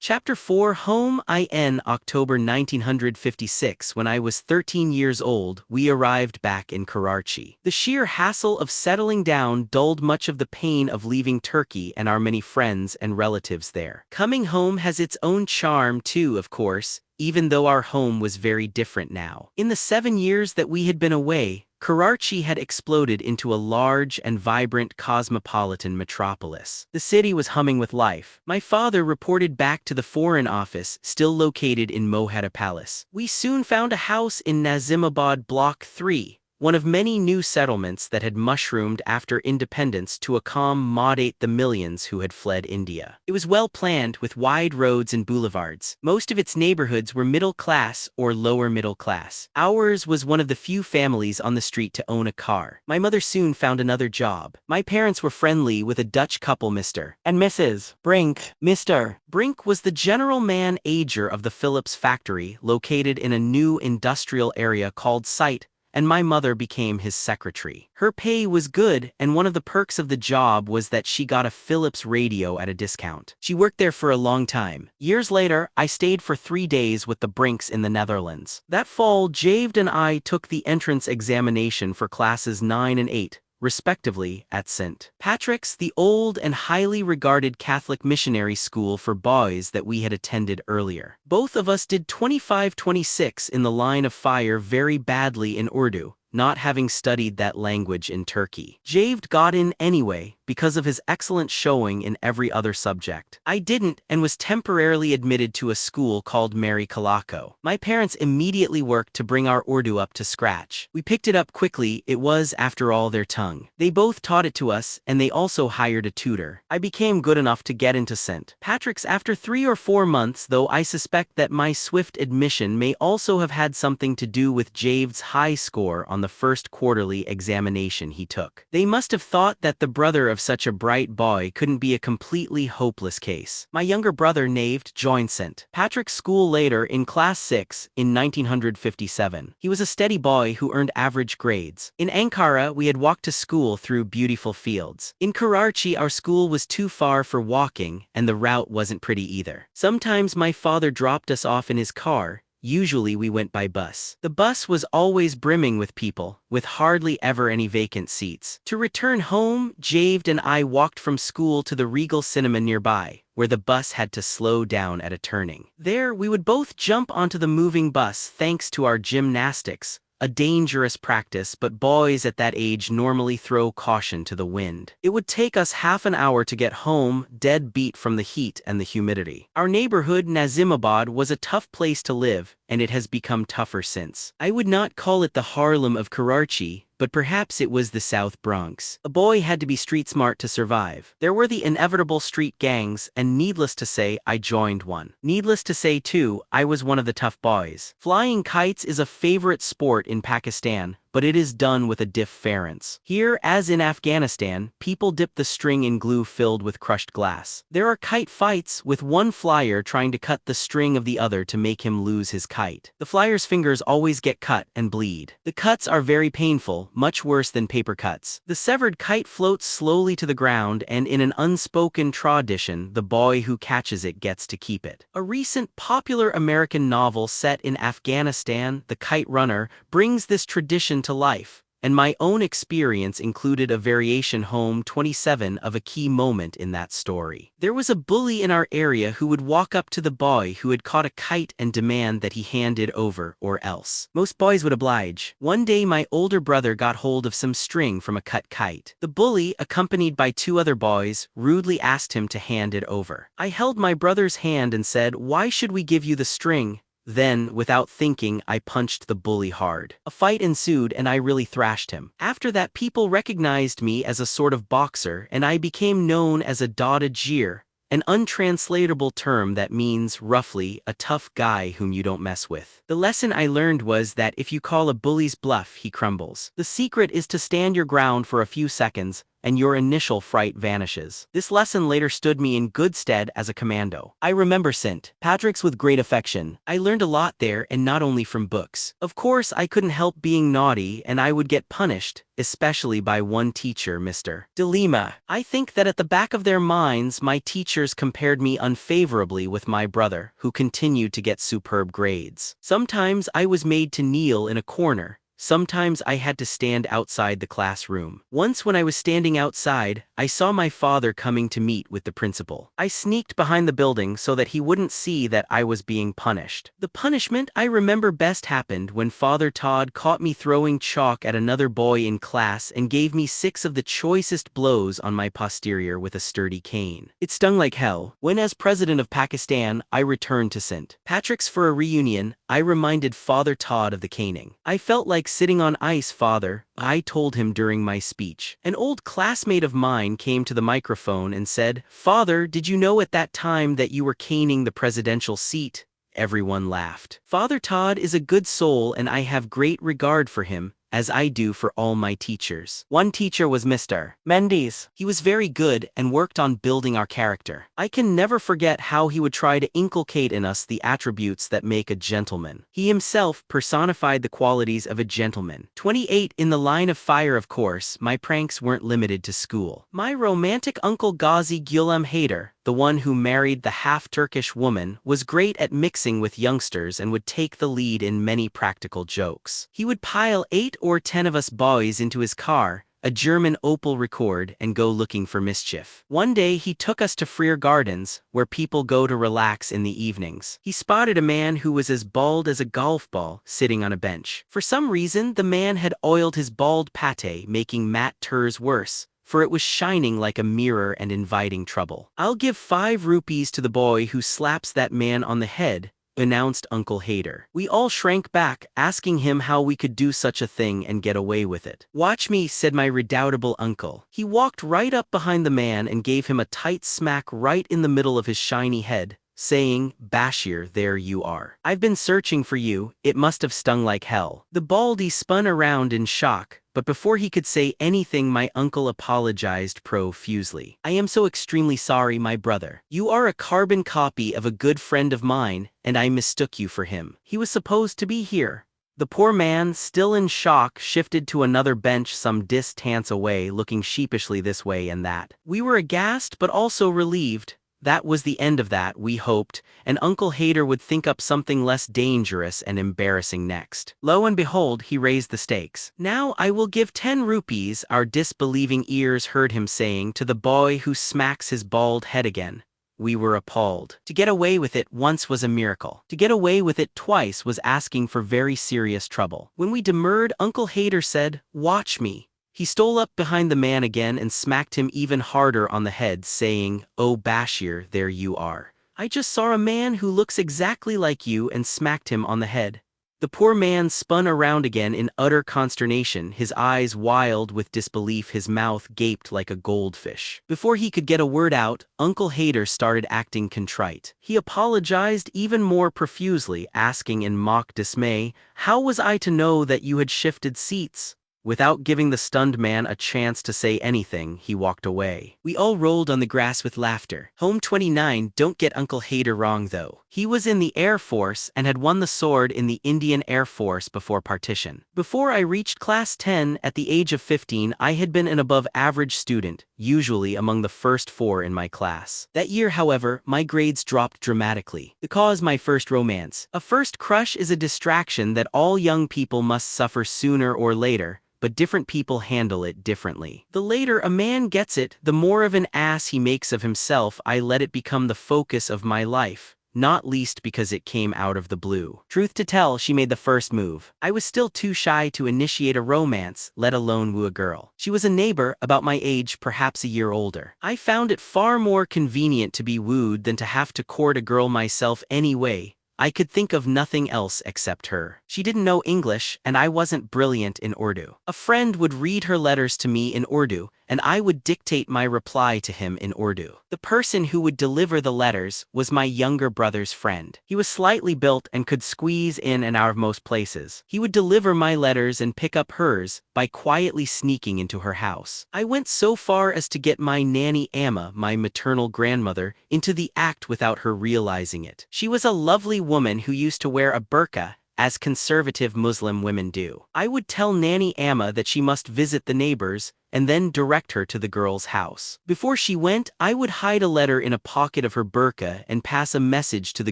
Chapter 4 Home in October 1956. When I was 13 years old, we arrived back in Karachi. The sheer hassle of settling down dulled much of the pain of leaving Turkey and our many friends and relatives there. Coming home has its own charm too, of course, even though our home was very different now. In the 7 years that we had been away, Karachi had exploded into a large and vibrant cosmopolitan metropolis. The city was humming with life. My father reported back to the Foreign Office, still located in Moheda Palace. We soon found a house in Nazimabad Block 3. One of many new settlements that had mushroomed after independence to accommodate the millions who had fled India. It was well planned with wide roads and boulevards. Most of its neighborhoods were middle class or lower middle class. Ours was one of the few families on the street to own a car. My mother soon found another job. My parents were friendly with a Dutch couple, Mr. and Mrs. Brink. Mr. Brink was the general manager of the Philips factory located in a new industrial area called Site, and my mother became his secretary. Her pay was good, and one of the perks of the job was that she got a Philips radio at a discount. She worked there for a long time. Years later, I stayed for 3 days with the Brinks in the Netherlands. That fall, Javed and I took the entrance examination for classes 9 and 8. Respectively, at St. Patrick's, the old and highly regarded Catholic missionary school for boys that we had attended earlier. Both of us did 25-26 in the line of fire very badly in Urdu, not having studied that language in Turkey. Javed got in anyway, because of his excellent showing in every other subject. I didn't, and was temporarily admitted to a school called Mary Kalako. My parents immediately worked to bring our Urdu up to scratch. We picked it up quickly. It was, after all, their tongue. They both taught it to us, and they also hired a tutor. I became good enough to get into St. Patrick's after 3 or 4 months, though I suspect that my swift admission may also have had something to do with Javed's high score on the first quarterly examination he took. They must have thought that the brother of such a bright boy couldn't be a completely hopeless case. My younger brother Naved joined St. Patrick's School later in class 6 in 1957. He was a steady boy who earned average grades. In Ankara, we had walked to school through beautiful fields. In Karachi, our school was too far for walking, and the route wasn't pretty either. Sometimes my father dropped us off in his car. Usually we went by bus. The bus was always brimming with people, with hardly ever any vacant seats. To return home, Javed and I walked from school to the Regal Cinema nearby, where the bus had to slow down at a turning. There, we would both jump onto the moving bus thanks to our gymnastics, a dangerous practice, but boys at that age normally throw caution to the wind. It would take us half an hour to get home, dead beat from the heat and the humidity. Our neighborhood, Nazimabad, was a tough place to live, and it has become tougher since. I would not call it the Harlem of Karachi, but perhaps it was the South Bronx. A boy had to be street smart to survive. There were the inevitable street gangs, and needless to say, I joined one. Needless to say, too, I was one of the tough boys. Flying kites is a favorite sport in Pakistan, but it is done with a difference. Here, as in Afghanistan, people dip the string in glue filled with crushed glass. There are kite fights, with one flyer trying to cut the string of the other to make him lose his kite. The flyer's fingers always get cut and bleed. The cuts are very painful, much worse than paper cuts. The severed kite floats slowly to the ground, and in an unspoken tradition, the boy who catches it gets to keep it. A recent popular American novel set in Afghanistan, The Kite Runner, brings this tradition to life, and my own experience included a variation home 27 of a key moment in that story. There was a bully in our area who would walk up to the boy who had caught a kite and demand that he hand it over, or else. Most boys would oblige. One day my older brother got hold of some string from a cut kite. The bully, accompanied by 2 other boys, rudely asked him to hand it over. I held my brother's hand and said, "Why should we give you the string?" Then, without thinking, I punched the bully hard. A fight ensued and I really thrashed him. After that, people recognized me as a sort of boxer, and I became known as a Dada Jir, an untranslatable term that means, roughly, a tough guy whom you don't mess with. The lesson I learned was that if you call a bully's bluff, he crumbles. The secret is to stand your ground for a few seconds, and your initial fright vanishes. This lesson later stood me in good stead as a commando. I remember St. Patrick's with great affection. I learned a lot there, and not only from books. Of course, I couldn't help being naughty, and I would get punished, especially by one teacher, Mr. DeLima. I think that at the back of their minds, my teachers compared me unfavorably with my brother, who continued to get superb grades. Sometimes I was made to kneel in a corner. Sometimes I had to stand outside the classroom. Once when I was standing outside, I saw my father coming to meet with the principal. I sneaked behind the building so that he wouldn't see that I was being punished. The punishment I remember best happened when Father Todd caught me throwing chalk at another boy in class and gave me 6 of the choicest blows on my posterior with a sturdy cane. It stung like hell. When as president of Pakistan, I returned to St. Patrick's for a reunion, I reminded Father Todd of the caning. I felt like sitting on ice, Father, I told him during my speech. An old classmate of mine came to the microphone and said, "Father, did you know at that time that you were caning the presidential seat?" Everyone laughed. Father Todd is a good soul and I have great regard for him, as I do for all my teachers. One teacher was Mr. Mendes. He was very good and worked on building our character. I can never forget how he would try to inculcate in us the attributes that make a gentleman. He himself personified the qualities of a gentleman. 28 in the line of fire. Of course, my pranks weren't limited to school. My romantic uncle Ghazi Gulem Haider, the one who married the half-Turkish woman, was great at mixing with youngsters and would take the lead in many practical jokes. He would pile 8 or 10 of us boys into his car, a German Opel Rekord, and go looking for mischief. One day he took us to Freer Gardens, where people go to relax in the evenings. He spotted a man who was as bald as a golf ball sitting on a bench. For some reason, the man had oiled his bald pate, making Matt Tur's worse, for it was shining like a mirror and inviting trouble. "I'll give 5 rupees to the boy who slaps that man on the head," announced Uncle Haider. We all shrank back, asking him how we could do such a thing and get away with it. "Watch me," said my redoubtable uncle. He walked right up behind the man and gave him a tight smack right in the middle of his shiny head, saying, "Bashir, there you are. I've been searching for you, it must have stung like hell." The baldy spun around in shock, but before he could say anything my uncle apologized profusely. "I am so extremely sorry, my brother. You are a carbon copy of a good friend of mine, and I mistook you for him. He was supposed to be here." The poor man, still in shock, shifted to another bench some distance away, looking sheepishly this way and that. We were aghast but also relieved. That was the end of that, we hoped, and Uncle Haider would think up something less dangerous and embarrassing next. Lo and behold, he raised the stakes. "Now I will give 10 rupees, our disbelieving ears heard him saying, "to the boy who smacks his bald head again." We were appalled. To get away with it once was a miracle. To get away with it twice was asking for very serious trouble. When we demurred, Uncle Haider said, "Watch me." He stole up behind the man again and smacked him even harder on the head, saying, "Oh Bashir, there you are. I just saw a man who looks exactly like you," and smacked him on the head. The poor man spun around again in utter consternation, his eyes wild with disbelief, his mouth gaped like a goldfish. Before he could get a word out, Uncle Haider started acting contrite. He apologized even more profusely, asking in mock dismay, "How was I to know that you had shifted seats?" Without giving the stunned man a chance to say anything, he walked away. We all rolled on the grass with laughter. Home 29, don't get Uncle Haider wrong though. He was in the Air Force and had won the sword in the Indian Air Force before partition. Before I reached class 10, at the age of 15, I had been an above-average student, usually among the first 4 in my class. That year, however, my grades dropped dramatically. The cause, my first romance. A first crush is a distraction that all young people must suffer sooner or later, but different people handle it differently. The later a man gets it, the more of an ass he makes of himself. I let it become the focus of my life, not least because it came out of the blue. Truth to tell, she made the first move. I was still too shy to initiate a romance, let alone woo a girl. She was a neighbor, about my age, perhaps a year older. I found it far more convenient to be wooed than to have to court a girl myself anyway. I could think of nothing else except her. She didn't know English, and I wasn't brilliant in Urdu. A friend would read her letters to me in Urdu, and I would dictate my reply to him in Urdu. The person who would deliver the letters was my younger brother's friend. He was slightly built and could squeeze in and out of most places. He would deliver my letters and pick up hers by quietly sneaking into her house. I went so far as to get my nanny Amma, my maternal grandmother, into the act without her realizing it. She was a lovely woman who used to wear a burqa, as conservative Muslim women do. I would tell Nanny Amma that she must visit the neighbors, and then direct her to the girl's house. Before she went, I would hide a letter in a pocket of her burqa and pass a message to the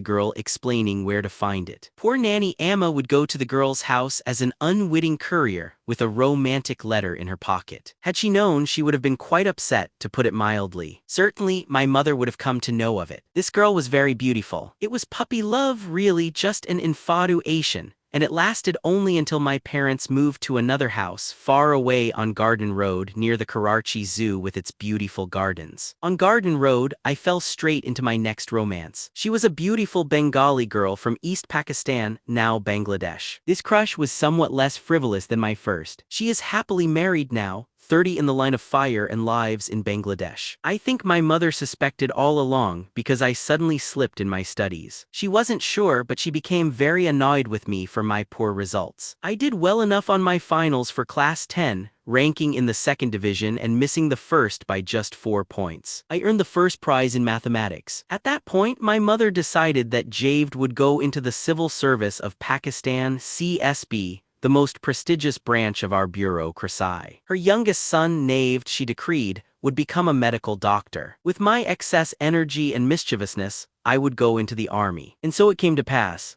girl explaining where to find it. Poor Nanny Amma would go to the girl's house as an unwitting courier with a romantic letter in her pocket. Had she known, she would have been quite upset, to put it mildly. Certainly, my mother would have come to know of it. This girl was very beautiful. It was puppy love, really, just an infatuation. And it lasted only until my parents moved to another house far away on Garden Road near the Karachi Zoo with its beautiful gardens. On Garden Road, I fell straight into my next romance. She was a beautiful Bengali girl from East Pakistan, now Bangladesh. This crush was somewhat less frivolous than my first. She is happily married now, 30 in the line of fire and lives in Bangladesh. I think my mother suspected all along because I suddenly slipped in my studies. She wasn't sure, but she became very annoyed with me for my poor results. I did well enough on my finals for class 10, ranking in the second division and missing the first by just 4 points. I earned the first prize in mathematics. At that point, my mother decided that Javed would go into the civil service of Pakistan CSB, the most prestigious branch of our bureaucracy. Her youngest son, Naved, she decreed, would become a medical doctor. With my excess energy and mischievousness, I would go into the army. And so it came to pass.